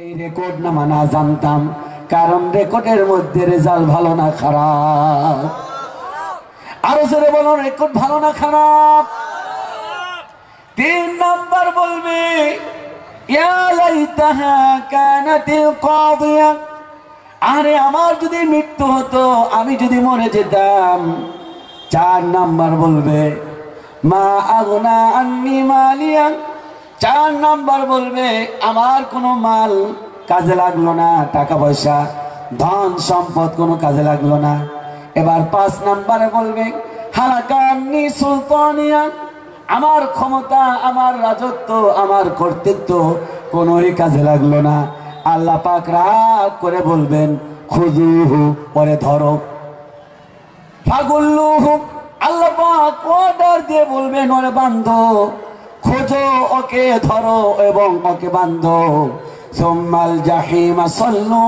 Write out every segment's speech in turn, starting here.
এই রেকর্ড না মানা জানতাম, কারণ রেকর্ডের মধ্যে রেজাল্ট ভালো না খারাপ। আরো জোরে বলো, রেকর্ড ভালো না খারাপ। 3 নাম্বার বলবে ইয়া লাইতাহা কানাতিল কাদিয়া, আরে আমার যদি মৃত্যু হতো, আমি যদি মরে যেতাম। 4 নাম্বার বলবে মা আগনা আন্নি মালিয়া, 4 নাম্বার বলবে আমার কোনো মাল কাজে লাগলো না, টাকা পয়সা ধন সম্পদ কোনো কাজে লাগলো না। এবার 5 নাম্বারে বলবে হালাকান্নি সুলতানিয়া, আমার ক্ষমতা, আমার রাজত্ব, আমার কর্তৃত্ব কোনোই কাজে লাগলো না। আল্লাহ পাক রাগ করে বলবেন খুযুহু, পরে ধরো। ফাগুল্লুহু, আল্লাহ পাক অর্ডার দিয়ে বলবেন ওরে বান্ধো, খোঁজো, ওকে ধরো এবং ওকে বান্ধো। সুম্মাল জাহিমা সাল্লু,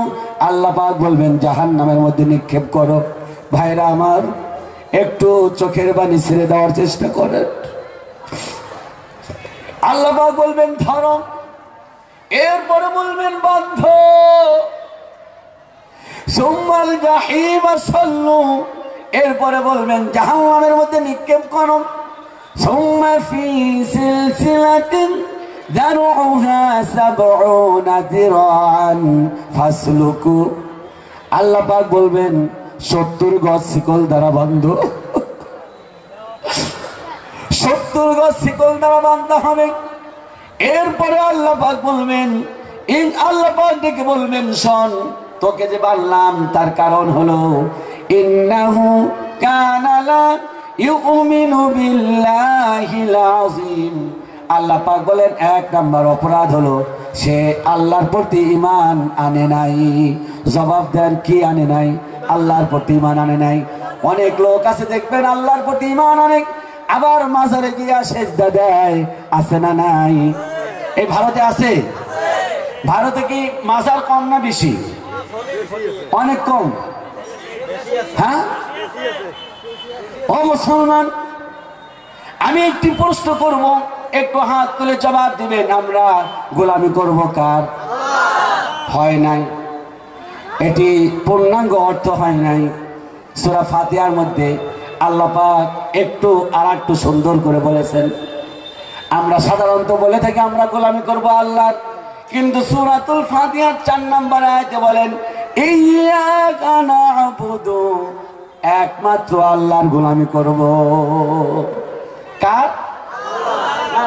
আল্লাহ পাক বলবেন জাহান্নামের মধ্যে নিক্ষেপ করো। ভাইরা আমার, একটু চোখের পানি ছেড়ে দেওয়ার চেষ্টা করেন। আল্লাহ পাক বলবেন ধরো, এরপরে বলবেন বান্ধ। সুম্মাল জাহিমা সাল্লু, এরপরে বলবেন জাহান্নামের মধ্যে নিক্ষেপ করো। সুম্মা ফি সিলসিলাতিন দারউহা 70 যিরাআন ফাসলুকু, আল্লাহ পাক বলবেন 70 গজ শিকল দ্বারা বাঁধো। 70 গজ শিকল দ্বারা বাঁধা হবে। এরপরে আল্লাহ পাক বলবেন, আল্লাহ পাক ডেকে বলবেন শোন, তোকে যে বাঁধলাম তার কারণ হলো ইন্নাহু কানা লা ইউমিনু বিল্লাহিল আযীম। আল্লাহ পাক বলেন 1 নাম্বার অপরাধ হলো সে আল্লাহর প্রতি ঈমান আনে নাই। জবাব দেন, কি আনে নাই? আল্লাহর প্রতি ঈমান আনে নাই। অনেক লোক আছে দেখবেন আল্লাহর প্রতি ঈমান আনে, আবার মাজারে গিয়া সেজদা দেয়, আছে না নাই? এই ভারতে আছে? ভারতে কি মাজার কম না বেশি? অনেক কম। হ্যাঁ ও মুসলমান, আমি একটি প্রশ্ন করব, একটু হাত তুলে জবাব দিবেন। আমরা গোলামি করব কার? হয় নাই, এটি পূর্ণাঙ্গ অর্থ হয় নাই। সূরা ফাতিহার মধ্যে আল্লাহ পাক একটু সুন্দর করে বলেছেন। আমরা সাধারণত বলে থাকি আমরা গোলামি করব আল্লাহর, কিন্তু সূরাতুল ফাতিহার 4 নম্বর আয়াতে বলেন ইয়্যাকা না'বুদু, একমাত্র আল্লাহর গোলামি করব। কার?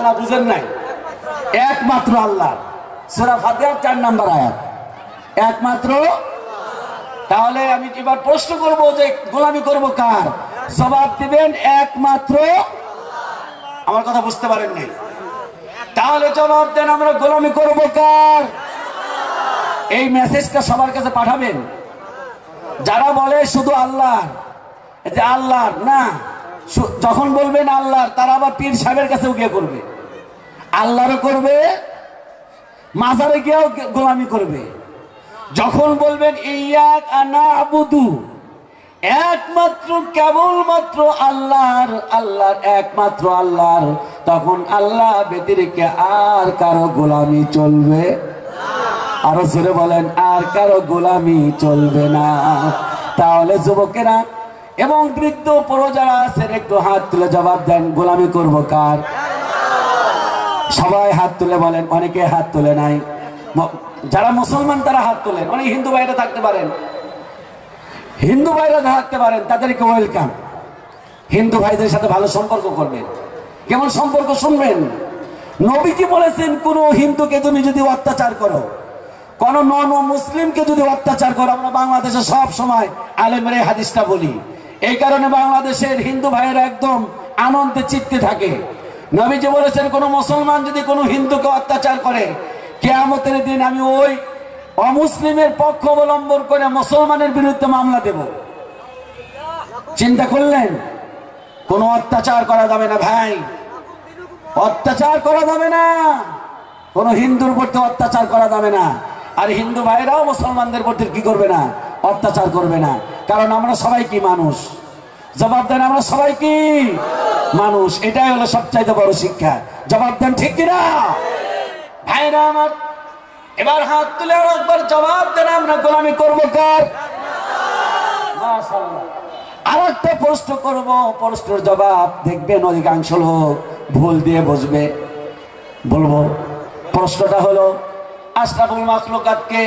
না বুঝেন নাই, একমাত্র আল্লাহ। সূরা ফাতিহার 4 নম্বর আয়াত, একমাত্র। তাহলে আমি এবার প্রশ্ন করব যে গোলামি করব কার? জবাব দিবেন একমাত্র। আমার কথা বুঝতে পারেন নাই? তাহলে জবাব দেন, আমরা গোলামি করব কার? এই মেসেজটা সবার কাছে পাঠাবেন। যারা বলে শুধু আল্লাহ, যে আল্লাহ না, যখন বলবেন আল্লাহ, তারা আবার পীর সাহেবের কাছেও গিয়ে করবে, আল্লাহরও করবে, মাজারে গিয়েও গোলামি করবে। যখন বলবেন ইয়্যাকা না'বুদু, একমাত্র কেবলমাত্র আল্লাহর, আল্লাহর একমাত্র আল্লাহর, তখন আল্লাহ ব্যতিরেকে আর কারো গোলামি চলবে? আরো জোরে বলেন, আর কারো গোলামি চলবে না। তাহলে যুবকেরা এবং বৃদ্ধ পুরো যারা আছেন একটু হাত তুলে জবাব দেন, গোলামি করব কার? সবাই হাত তুলে বলেন। অনেকে হাত তুলে নাই। যারা মুসলমান তারা হাত তোলেন। অনেক হিন্দু ভাইরা থাকতে পারেন, হিন্দু ভাইরা থাকতে পারেন, তাদেরকে ওয়েলকাম। হিন্দু ভাইদের সাথে ভালো সম্পর্ক করবেন। কেমন সম্পর্ক শুনবেন? নবী কি বলেছেন, কোন হিন্দুকে তুমি যদি অত্যাচার করো, কোন নন মুসলিমকে যদি অত্যাচার করো, আমরা বাংলাদেশে সব সময় আলেমরে হাদিসটা বলি, এই কারণে বাংলাদেশের হিন্দু ভাইয়েরা একদম আনন্দে চিত্তে থাকে। নবীজি বলেছেন, কোন মুসলমান যদি কোনো হিন্দুকে অত্যাচার করে, কিয়ামতের দিন আমি ওই অমুসলিমের পক্ষ অবলম্বন করে মুসলমানের বিরুদ্ধে মামলা দেব। চিন্তা করলেন? কোনো অত্যাচার করা যাবে না ভাই, অত্যাচার করা যাবে না, কোন হিন্দুর প্রতি অত্যাচার করা যাবে না। আর হিন্দু ভাইরাও মুসলমানদের প্রতি কি করবে না? অত্যাচার করবে না। কারণ আমরা সবাই কি মানুষ? জবাব দেন, আমরা সবাই কি মানুষ? এটাই হলো সবচাইতে বড় শিক্ষা। জবাব দেন, ঠিক কিনা ভাইরা আমার? এবার হাত তুলে আর একবার জবাব দেন, আমরা গোলামি করবো কার? মাশাআল্লাহ। আর একটা প্রশ্ন করব, প্রশ্নের জবাব দেখবেন অধিকাংশ লোক ভুল দিয়ে বসবে। বলবো প্রশ্নটা হলো আশরাফুল মাখলুকাতকে,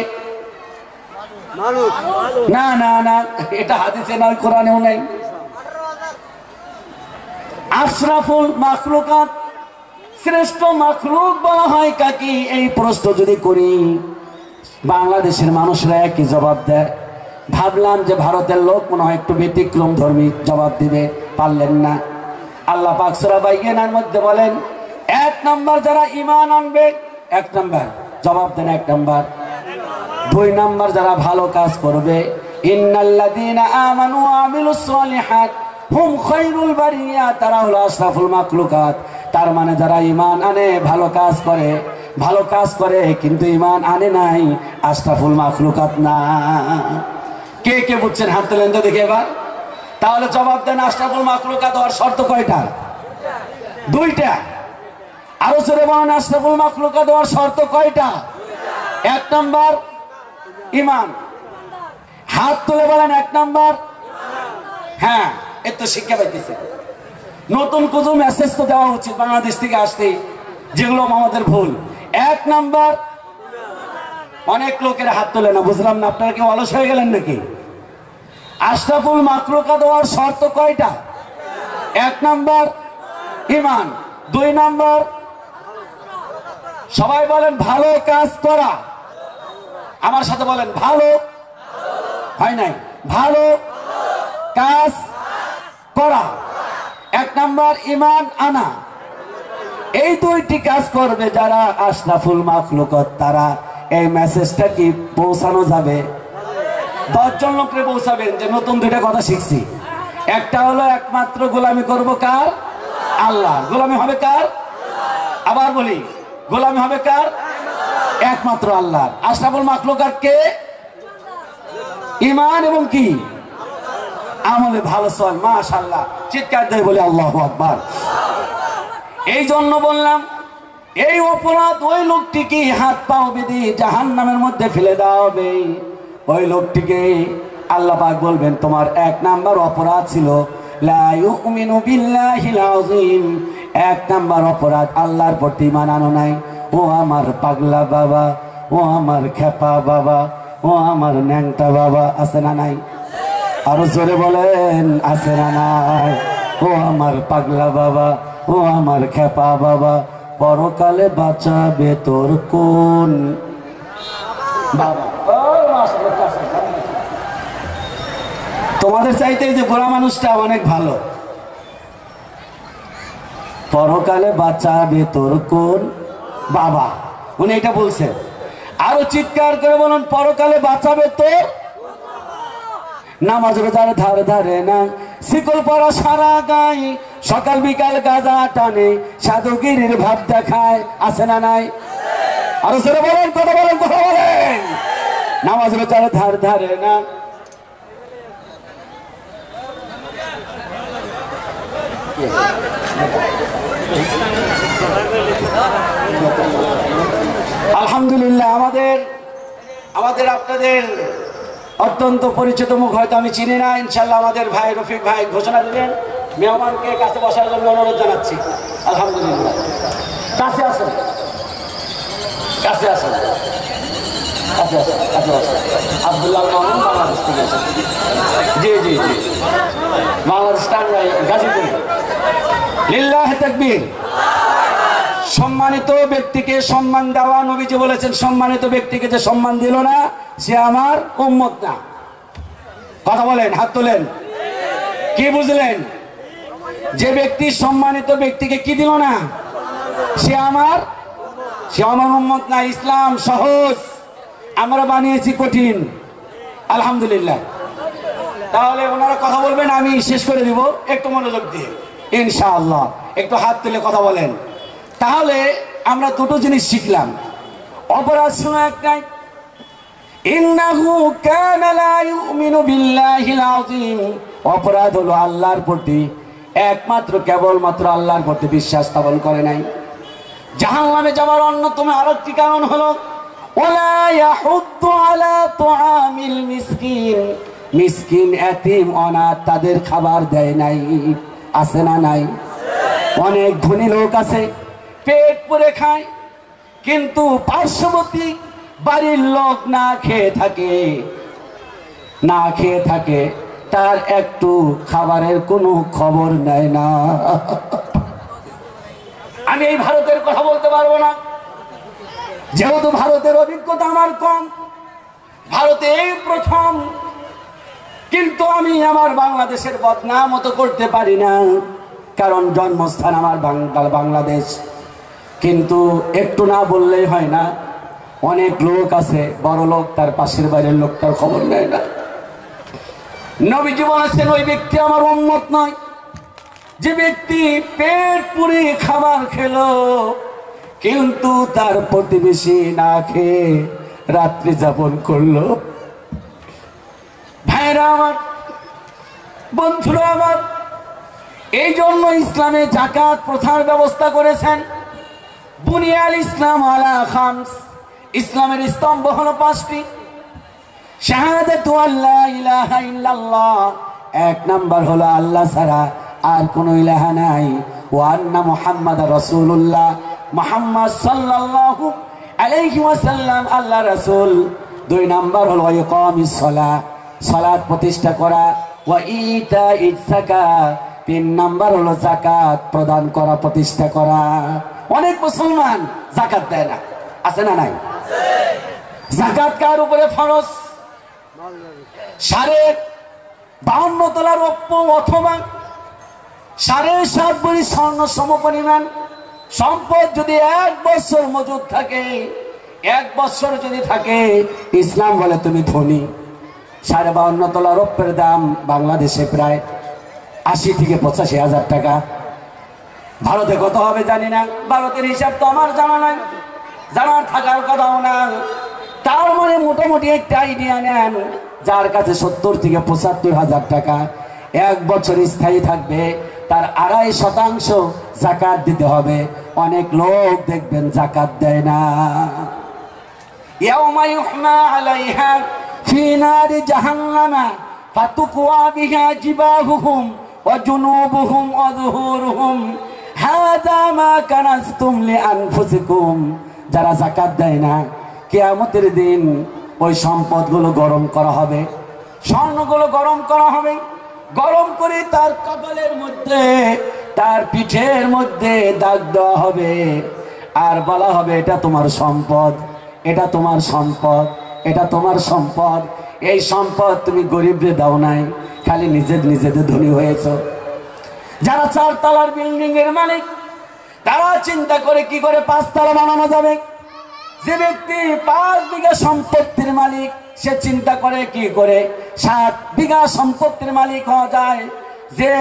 না না না, এটা হাদিসে নয়, কোরআনেও নাই। আশরাফুল মাখলুকাত, শ্রেষ্ঠ মাখলুক বলা হয় কাকে? এই প্রশ্ন যদি করি বাংলাদেশের মানুষরা একই জবাব দেয়। ভাবলাম যে ভারতের লোক মনে হয় একটু ব্যতিক্রম ধর্মী জবাব দিবে, পারলেন না। আল্লাহ পাক সূরা বাইয়িনার মধ্যে বলেন, এক নাম্বার যারা ঈমান আনবে, এক নাম্বার জবাব দেন, এক নাম্বার। দুই নাম্বার যারা ভালো কাজ করবে, ইন্নাল্লাযীনা আমানু ওয়া আমিলুস সালিহাত হুম খায়রুল বারিয়া, তারা হলো আশরাফুল মাখলুকাত। তার মানে যারা ঈমান আনে, ভালো কাজ করে, ভালো কাজ করে কিন্তু ঈমান আনে নাই, আশরাফুল মাখলুকাত না। কে কে বুঝছেন? হাত তোলেন তো দেখি এবার। তাহলে জবাব দেন, আশরাফুল মাখলুকাত হওয়ার শর্ত কয়টা? দুইটা। আরো জোরে বলেন, আশরাফুল মাখলুকাত হওয়ার শর্ত কয়টা? এক নাম্বার ঈমান। হাত তুলে বলেন এক নাম্বার। হ্যাঁ, এত শিক্ষা পাইতেছে। নতুন কোনো মেসেজ তো দেওয়া উচিত বাংলাদেশ থেকে আসতে, যেগুলো আমাদের ভুল। এক নাম্বার। অনেক লোকের হাত তোলে না, বুঝলাম না, আপনারা কি অলস হয়ে গেলেন নাকি? আশরাফুল মাখলুকাত হওয়ার শর্ত কয়টা? এক নাম্বার ঈমান, দুই নাম্বার সবাই বলেন ভালো কাজ করা। আমার সাথে বলেন, ভালো হয় নাই, ভালো কাজ করা। এক নাম্বার ঈমান আনা। এই দুইটি কাজ করবে যারা আশরাফুল মাখলুকাত, তারা এই মেসেজটা কি পৌঁছানো যাবে? 10 জন লোককে পৌঁছাবেন যে নতুন দুইটা কথা শিখছি। একটা হলো একমাত্র গোলামি করব কার? আল্লাহ। গোলামি হবে কার? আবার বলি, গোলামি হবে কার? একমাত্র আল্লাহ। আশরাফুল মাখলুকাত কে? ঈমান এবং কি আমলে ভালো চল। মাশাআল্লাহ, চিৎকার দিয়ে বলি আল্লাহু আকবার। এই জন্য বললাম, এই অপরাধ ওই লোকটিকে হাত পাও বেঁধে জাহান্নামের মধ্যে ফেলে দেওয়া হবে। ওই লোকটিকে আল্লাহ পাক বলবেন, তোমার এক নাম্বার অপরাধ ছিল লা ইউমিনু বিল্লাহিল আযীম। এক নাম্বার অপরাধ, আল্লাহর প্রতি ঈমান আনো নাই। ও আমার পাগলা বাবা, ও আমার খেপা বাবা, ও আমার ন্যাংটা বাবা, আছে না নাই? আরো জোরে বলেন, আছে না নাই? ও আমার পাগলা বাবা, ও আমার খেপা বাবা, পরকালে বাঁচাবে তোর কোন বাবা? তোমাদের চাইতে যে বুড়া মানুষটা অনেক ভালো। পরকালে বাঁচাবে তোর কোন বাবা, উনি এটা বলছেন। আরো চিৎকার করে বলুন, পরকালে বাঁচাবে তোর। নামাজ রোজার ধার ধারে না, শিকল পরা সারা গায়ে, সকাল বিকাল গাঁজা টানে, সাধুগিরির ভাব দেখায়, আছে না নাই? আরো জোরে বলেন, কথা বলেন, কথা বলেন। নামাজ রোজার ধার ধারে না, আলহামদুলিল্লাহ। আমাদের আপনাদের অত্যন্ত পরিচিত মুখ হয়তো আমি চিনি না, ইনশাল্লাহ আমাদের ভাই রফিক ভাই ঘোষণা দিলেন। মেহমানকে কাছে বসার জন্য অনুরোধ জানাচ্ছি। আলহামদুলিল্লাহ, কাছে আসুন, কাছে আসুন, কাছে আসুন, কাছে আসুন। আব্দুল্লাহ মামুন বাংলাদেশ থেকে আসেন। জি জি জি, বাংলাদেশ টাঙ্গাইল গাজীপুর। লিল্লাহি তাকবীর। সম্মানিত ব্যক্তিকে সম্মান দেওয়া, নবীজি বলেছেন, সম্মানিত ব্যক্তিকে যে সম্মান দিল না সে আমার উম্মত না। কথা বলেন, হাত তোলেন। কি বুঝলেন? যে ব্যক্তি সম্মানিত ব্যক্তিকে কি দিল না, সে আমার উম্মত না। ইসলাম সহজ, আমরা বানিয়েছি কঠিন। আলহামদুলিল্লাহ। তাহলে ওনারা কথা বলবেন, আমি শেষ করে দিব, একটু মনোযোগ দিয়ে ইনশাআল্লাহ। একটু হাত তুলে কথা বলেন। তাহলে আমরা দুটো জিনিস শিখলাম। অপরাধ শুনো একটাই, ইন্নাহু কানা লা ইউমিনু বিল্লাহিল আযীম। অপরাধ হলো আল্লাহর প্রতি, একমাত্র কেবলমাত্র আল্লাহর প্রতি বিশ্বাস স্থাপন করে নাই। জাহান্নামে যাওয়ার অন্যতম আরেকটি কারণ হলো ওয়ালা ইয়াহুদ্দু আলা তুআমিল মিসকিন, মিসকিন এতিম অনাথ তাদের খাবার দেয় নাই। আছে না নাই? অনেক ধনী লোক আছে পেট পুরে খায়, কিন্তু পার্শ্ববর্তী বাড়ির লোক না খেয়ে থাকে, তার একটু খাবারের কোনো খবর নেয় না। আমি এই ভারতের কথা বলতে পারবো না, যেহেতু ভারতের অভিজ্ঞতা আমার কম, ভারতে এই প্রথম। কিন্তু আমি আমার বাংলাদেশের বদনাম তো করতে পারি না, কারণ জন্মস্থান আমার বাংলাদেশ। কিন্তু একটু না বললেই হয় না, অনেক লোক আছে বড় লোক, তার পাশের বাড়ির লোকটার খবর নেয় না। নবীজি বলেছেন ওই ব্যক্তি আমার উম্মত নয়, যে ব্যক্তি পেট পুরে খাবার খেলো কিন্তু তার প্রতিবেশী না খেয়ে রাত্রি যাপন করলো। ভাইরা আমার, বন্ধুরা আমার, এই জন্য ইসলামে যাকাত প্রথার ব্যবস্থা করেছেন। বুনিয়াল ইসলাম আলা খামস, ইসলামের স্তম্ভ হলো 5টি। শাহাদাতু আল্লা ইলাহা ইল্লাল্লাহ, এক নাম্বার হলো আল্লাহ ছাড়া আর কোনো ইলাহা নাই। ওয়া আন্না মুহাম্মাদার রাসূলুল্লাহ, মুহাম্মদ সাল্লাল্লাহু আলাইহি ওয়াসাল্লাম আল্লাহ রাসূল। 2 নাম্বার হলো ইকামিস সালাহ, সালাত প্রতিষ্ঠা করা। ওয়া ইতাইজ যাকাত, 3 নাম্বার হলো যাকাত প্রদান করা, প্রতিষ্ঠা করা। অনেক মুসলমান যাকাত দেয় না, আছে না নাই? যাকাত কার উপরে ফরজ? 52 তোলা রৌপ্য অথবা 7.5 ভরি স্বর্ণ সমপরিমাণ সম্পদ যদি 1 বছর মজুদ থাকে, 1 বছর যদি থাকে, ইসলাম বলে তুমি ধনী। 52.5 তোলা রৌপ্যের দাম বাংলাদেশে প্রায় 80 থেকে 85 হাজার টাকা। ভারতে কত হবে জানি না, ভারতের হিসাব তো আমার জানা নাই, জানার থাকার কথাও না। তার মানে মোটামুটি একটা আইডিয়া নেন, যার কাছে 70 থেকে 75 হাজার টাকা 1 বছর স্থায়ী থাকবে, তার 2.5% যাকাত দিতে হবে। অনেক লোক দেখবেন যাকাত দেয় না। ইয়াউমা ইউহমা আলাইহা ফি নারি জাহান্নামা ফাতুকওয়া বিহা জিবাহুহুম ওয়া জুনুবুহুম ওয়া যুহুরুহুম হাযা মা কানাজতুম লিআনফুসিকুম। যারা যাকাত দেয় না, কিয়ামতের দিন ওই সম্পদগুলো গরম করা হবে, স্বর্ণগুলো গরম করা হবে, গরম করে তার কপালের মধ্যে, তার পিঠের মধ্যে দাগ দেওয়া হবে, আর বলা হবে এটা তোমার সম্পদ, এটা তোমার সম্পদ, এটা তোমার সম্পদ। এই সম্পদ তুমি গরিবদের দাও নাই, খালি নিজেদের ধনী হয়েছ। যারা 4 তলার বিল্ডিং এর মালিক, তারা চিন্তা করে কি করে 5 তলা বানানো যাবে। যে ব্যক্তি 5 বিঘা সম্পত্তির মালিক, সে চিন্তা করে কি করে 7 বিঘা সম্পত্তির মালিক হওয়া যায়। যে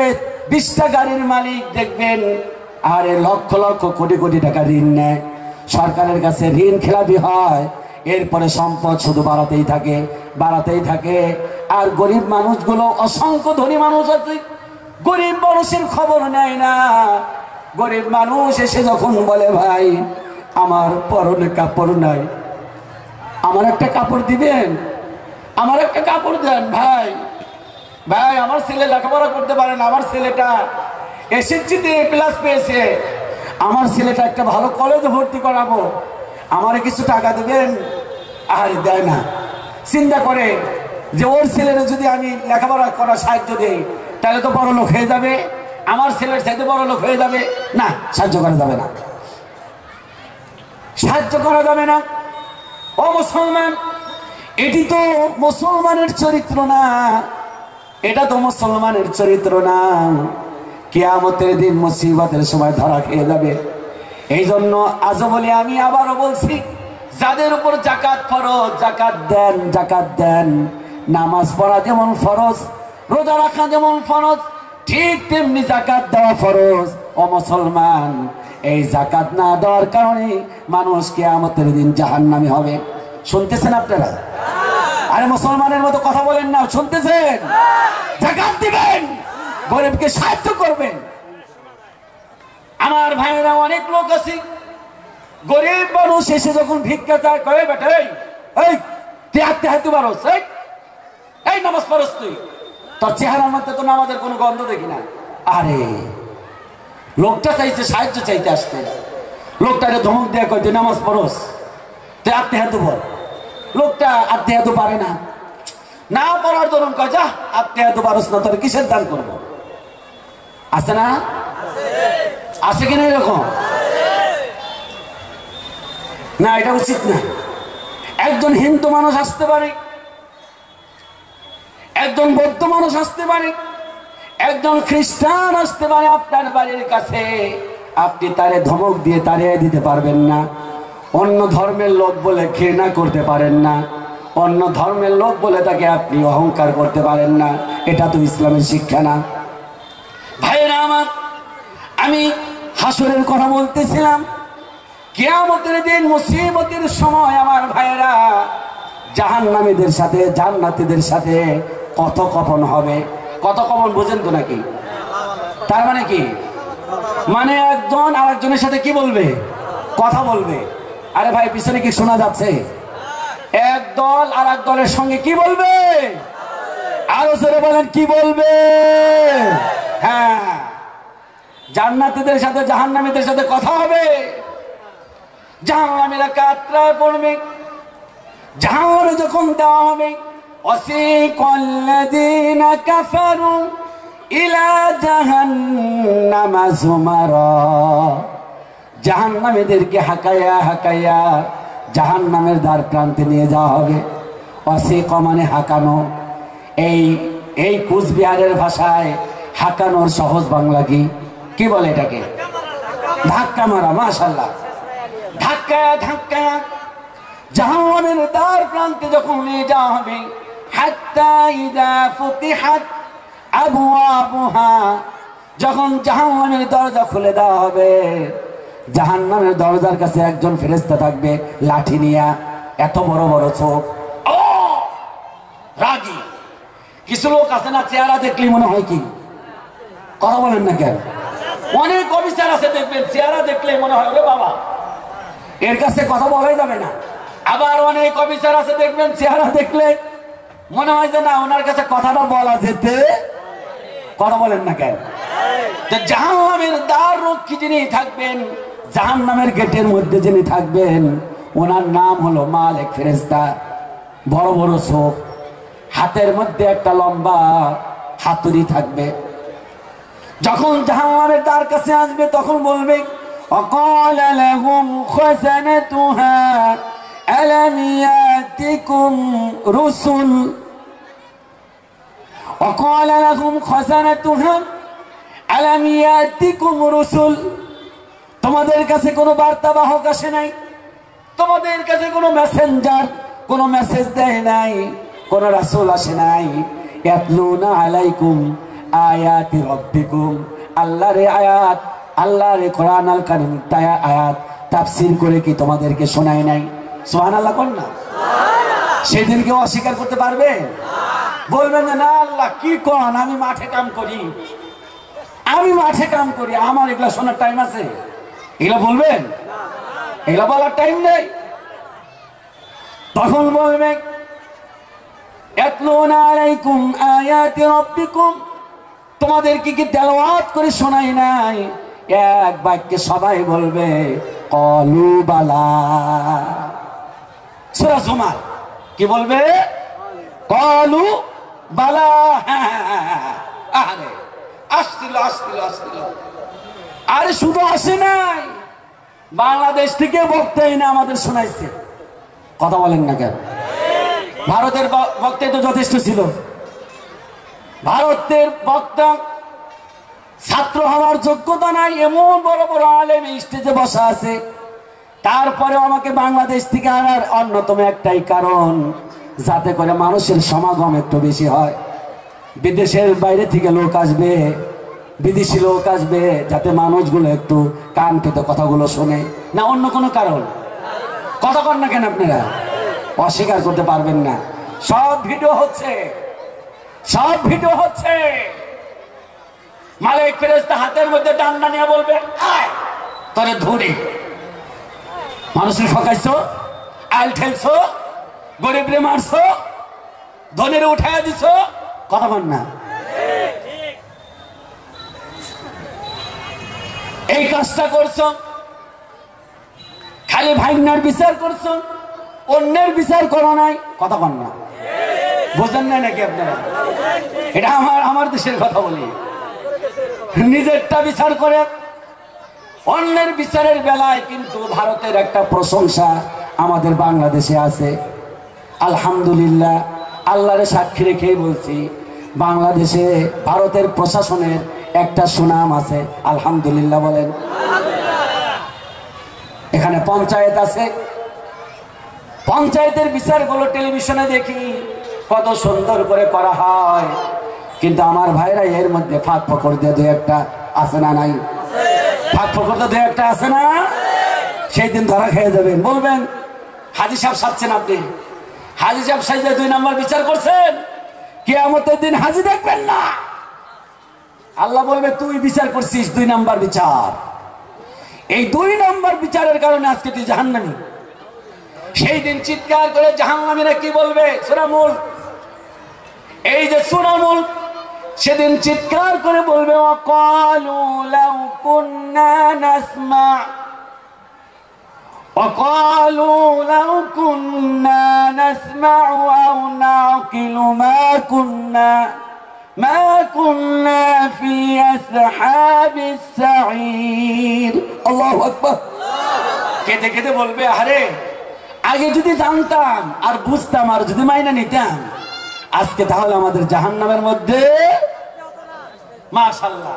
20টা গাড়ির মালিক দেখবেন, আরে লক্ষ লক্ষ কোটি কোটি টাকা ঋণ নেয়, সরকারের কাছে ঋণ খেলাপি হয়, এরপরে সম্পদ শুধু বাড়াতেই থাকে। আর গরিব মানুষগুলো, অসংখ্য ধনী মানুষ আছে, গরিব মানুষের খবর নেয় না। গরিব মানুষ এসে যখন বলে ভাই আমার পরনে কাপড় নাই, আমার একটা কাপড় দিবেন, আমার একটা কাপড় দেন ভাই, ভাই আমার ছেলে লেখাপড়া করতে পারে না, আমার ছেলেটা এসএসসিতে A+ পেয়েছে, আমার ছেলেটা একটা ভালো কলেজে ভর্তি করাবো, আমারে কিছু টাকা দিবেন। আর দেয় না। চিন্তা করে যে ওর ছেলেরা যদি আমি লেখাপড়া করার সাহায্য দিই, তাহলে তো বড় লোক হয়ে যাবে, আমার ছেলের চাইতে বড় লোক হয়ে যাবে। না, সাহায্য করা যাবে না, সাহায্য করা যাবে না। ও মুসলমান, এটি তো মুসলমানের চরিত্র না, এটা তো মুসলমানের চরিত্র না। কিয়ামতের দিন মুসিবতের সময় ধরা খেয়ে যাবে। এই জন্য আজও বলি, আমি আবারও বলছি, যাদের উপর যাকাত ফরজ, যাকাত দেন। নামাজ পড়া যেমন ফরজ, রোজা রাখা যেমন ফরজ, ঠিক তেমনি যাকাত দেওয়া ফরজ। ও মুসলমান, এই যাকাত না দেওয়ার কারণে মানুষ কিয়ামতের দিন জাহান্নামী হবে। শুনতেছেন আপনারা? আরে মুসলমানের মতো কথা বলেন না, শুনতেছেন? যাকাত দিবেন, গরিবকে সাহায্য করবেন। আমার ভাইয়েরা, অনেক লোক আছে গরিব মানুষ এসে যখন ভিক্ষা চায়, কয়ে বেটা এই তুই হাতে হাতে পারস, এই নামাজ পড়স তুই, তোর চেহারার মধ্যে তো নামাজের কোনো গন্ধ দেখি না। আরে লোকটা চাইছে সাহায্য চাইতে আসতে, লোকটাকে ধমক দেয়া কয় তুই নামাজ পড়স, তুই হাতে হাতে বল। লোকটা হাতে হাতে পারে না, না পড়ার দরুন কয় যা হাতে হাতে পারস না, তোর কিসের দান করবো? আছে না? আছে কিনা এরকম? না, এটা উচিত না। একজন হিন্দু মানুষ আসতে পারে, একজন বৌদ্ধ মানুষ আসতে পারে, একজন খ্রিস্টান আসতে পারে আপনার বাড়ির কাছে, আপনি তারে ধমক দিয়ে তাড়িয়ে দিতে পারবেন না। অন্য ধর্মের লোক বলে ঘৃণা করতে পারেন না, অন্য ধর্মের লোক বলে তাকে আপনি অহংকার করতে পারেন না। এটা তো ইসলামের শিক্ষা না। ভাইরা আমার, আমি হাসরের কথা বলতেছিলাম। কিয়ামতের দিন, মুসিবতের সময় আমার ভাইরা জাহান্নামীদের সাথে জান্নাতীদের সাথে কথোপকথন হবে। কথোপকথন বুঝেন তো নাকি? তার মানে কি? মানে একজন আরেকজনের সাথে কি বলবে? কথা বলবে। আরে ভাই, পিছনে কি শোনা যাচ্ছে? এক দল আর এক দলের সঙ্গে কি বলবে? আরো জোরে বলেন, কি বলবে? হ্যাঁ, জান্নাতীদের সাথে জাহান্নামীদের সাথে কথা হবে। জাহান্নামীরা কাতরায় পড়বে। জাহান্নামে যখন দেওয়া হবে, ওয়াসিকাল্লাযীনা কাফারু ইলা জাহান্নামা যুমারা, জাহান্নামীদেরকে হাঁকাইয়া হাঁকাইয়া জাহান্নামের দ্বার প্রান্তে নিয়ে যাওয়া হবে। ওয়াসিকা মানে হাঁকানো। এই কুচবিহারের ভাষায় হাঁকানোর সহজ বাংলা কি বলে এটাকে? ধাক্কা মারা। মাশাআল্লাহ। ধাক্কায়া ধাক্কায়া জাহান্নামের দ্বার প্রান্তে যখন নিয়ে যাওয়া হবে, হাত্তা ইযা ফুতিহাত আবওয়াবুহা, যখন জাহান্নামের দরজা খুলে দেওয়া হবে, জাহান্নামের দরজার কাছে একজন ফেরেশতা থাকবে লাঠি নিয়ে, এত বড় বড় চোখ, রাগী। কিছু লোক আছে না, চেহারা দেখলেই মনে হয় কি? কথা বলেন না কেন? অনেক অফিসার আছে দেখবেন, চেহারা দেখলেই মনে হয় ওরে বাবা, এর কাছে কথা বলাই যাবে না। আবার অনেক অফিসার আছে দেখবেন, চেহারা দেখলে মনে হয় যে না, ওনার কাছে কথাটা বলা যেতে। কথা বলেন না কেন? জাহান্নামের দ্বার রক্ষী যিনি থাকবেন, জাহান্নামের গেটের মধ্যে যিনি থাকবেন, ওনার নাম হলো মালিক ফেরেশতা। বড় বড় চোখ, হাতের মধ্যে একটা লম্বা হাতুড়ি থাকবে। যখন জাহান্নামের দ্বার কাছে আসবে, তখন বলবে وقال لهم خزنتها ألم يأتكم رسل وقال لهم خزنتها ألم يأتكم رسل, তোমাদের কাছে কোনো বার্তাবাহক আসে নাই? তোমাদের কাছে কোনো মেসেঞ্জার, কোনো মেসেজ দেয় নাই? কোনো রাসূল আসে নাই? ইয়াতলুনা আলাইকুম আয়াতি রাব্বিকুম, আল্লাহর আয়াত, আল্লাহর কোরআন আল কারীম আয়াত তাফসীর করে কি তোমাদেরকে শোনায় নাই? সুবহানাল্লাহ কোন না? সেদিনকে অস্বীকার করতে পারবে? বলবেন না আল্লাহ কি কোন, আমি মাঠে কাম করি, আমার এগুলা শোনার টাইম আছে? এগুলা বলবেন? এগুলা বলার টাইম নেই। তখন বলবে ইয়াতলুনা আলাইকুম আয়াতি রাব্বিকুম, তোমাদেরকে কি তেলাওয়াত করে শোনাই নাই? এক বাক্যে সবাই বলবে ক্বালু বালা। সূরা জুমার কি বলবে? ক্বালু বালা। আরে আসছিল। আরে শুধু আসে নাই, বাংলাদেশ থেকে বক্তাই না আমাদের শোনাইছে। কথা বলেন না কেন? ভারতের বক্তাই তো যথেষ্ট ছিল। ভারতের বক্তা ছাত্র হওয়ার যোগ্যতা নাই, এমন বড় বড় আলেম স্টেজে বসা আছে। তারপরে আমাকে বাংলাদেশ থেকে আনার অন্যতম একটাই কারণ, যাতে করে মানুষের সমাগম একটু বেশি হয়। বিদেশের বাইরে থেকে লোক আসবে, বিদেশি লোক আসবে, যাতে মানুষগুলো একটু কান পেতে কথাগুলো শোনে। না অন্য কোনো কারণ? কথা কর না কেন আপনারা? অস্বীকার করতে পারবেন না। সব ভিডিও হচ্ছে। মালিক ফেরেশতা হাতের মধ্যে ডান্ডা নিয়ে বলবে আয় তোরে ধরে। মানুষের ঠকাইছো, আইল ঠেলছো, গরিবরে মারছো, ধনের উঠাইয়া দিছো, কথা বল না। এই কাজটা করছো, খালি ভাইনার বিচার করছো, অন্যের বিচার করো নাই, কথা বল না। বোঝেন না নাকি আপনারা? এটা আমার দেশের কথা বলি, নিজেরটা বিচার করে অন্যের বিচারের বেলায় কিন্তু ভারতের একটা প্রশংসা আমাদের বাংলাদেশে আছে। আলহামদুলিল্লাহ, আল্লাহরে সাক্ষী রেখেই বলছি, বাংলাদেশে ভারতের প্রশাসনের একটা সুনাম আছে, আলহামদুলিল্লাহ বলেন। এখানে পঞ্চায়েত আছে, পঞ্চায়েতের বিচারগুলো টেলিভিশনে দেখি কত সুন্দর করে করা হয়, কিন্তু আমার ভাইরা এর মধ্যে ফাঁক ফকর দিয়ে দুই একটা আছে না নাই? ফাঁক ফকর তো দুই একটা আছে না? সেই দিন ধরা খেয়ে যাবেন, বলবেন হাজি সাহেব সাজছেন আপনি, হাজি সাহেব সাজে 2 নম্বর বিচার করছেন, কিয়ামতের দিন হাজি দেখবেন না। আল্লাহ বলবে তুই বিচার করছিস 2 নম্বর বিচার, এই 2 নম্বর বিচারের কারণে আজকে তুই জাহান্নামী। সেই দিন চিৎকার করে জাহান্নামীরা কি বলবে? সূরা মুলক, এই যে সূরা মুলক, সেদিন চিৎকার করে বলবে ওয়াকালু লাউ কুন্না নাসমা ওয়াকালু লাউ কুন্না নাসমাউ আও নাকিলু মা কুন্না ফি আসহাবিস সাঈর। আল্লাহু আকবার। কেঁদে কেঁদে বলবে, আরে আগে যদি জানতাম আর বুঝতাম আর যদি মাইনা নিতাম, আজকে তাহলে আমাদের জাহান্নামের মধ্যে, মাশাআল্লাহ,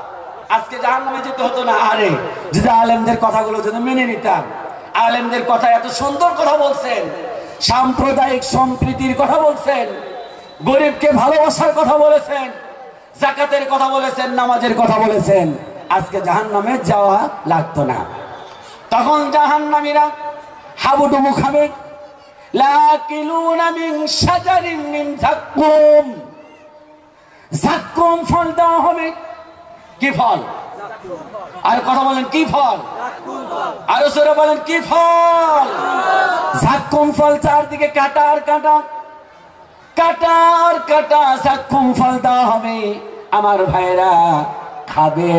আজকে জাহান্নামে যেতে হতো না। আরে যদি আলেমদের কথাগুলো যদি মেনে নিতাম, আলেমদের কথা এত সুন্দর কথা বলছেন, সাম্প্রদায়িক সম্প্রীতির কথা বলছেন, গরিবকে ভালোবাসার কথা বলেছেন, যাকাতের কথা বলেছেন, নামাজের কথা বলেছেন, আজকে জাহান্নামে যাওয়া লাগতো না। তখন জাহান্নামীরা হাবুডুবু খাবে। লাকিলুনা মিন শাজারিন মিন যাক্কুম, যাক্কুম ফল দেওয়া হবে। কি ফল? আর কথা বলেন কি ফল? আরো জোরে বলেন কি ফল? যাক্কুম ফল, চারদিকে কাটা আর কাটা, কাটা আর কাটা, যাক্কুম ফল দেওয়া হবে। আমার ভাইরা খাবে,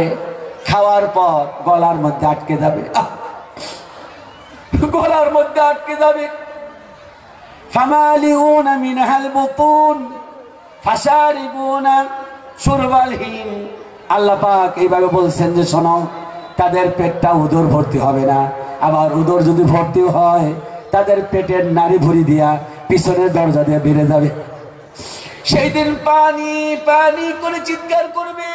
খাওয়ার পর গলার মধ্যে আটকে যাবে, গলার মধ্যে আটকে যাবে। ফামালিউনা মিনহাল বুতুন ফাশারিবুনা শুরবাল হিম। আল্লাহ পাক এইভাবে বলছেন যে শোনো, তাদের পেটটা উদর ভর্তি হবে না, আবার উদর যদি ভর্তি হয় তাদের পেটের নাড়ি ভুঁড়ি দিয়া পিছনের দরজা দিয়ে বেড়ে যাবে। সেই দিন পানি পানি করে চিৎকার করবে।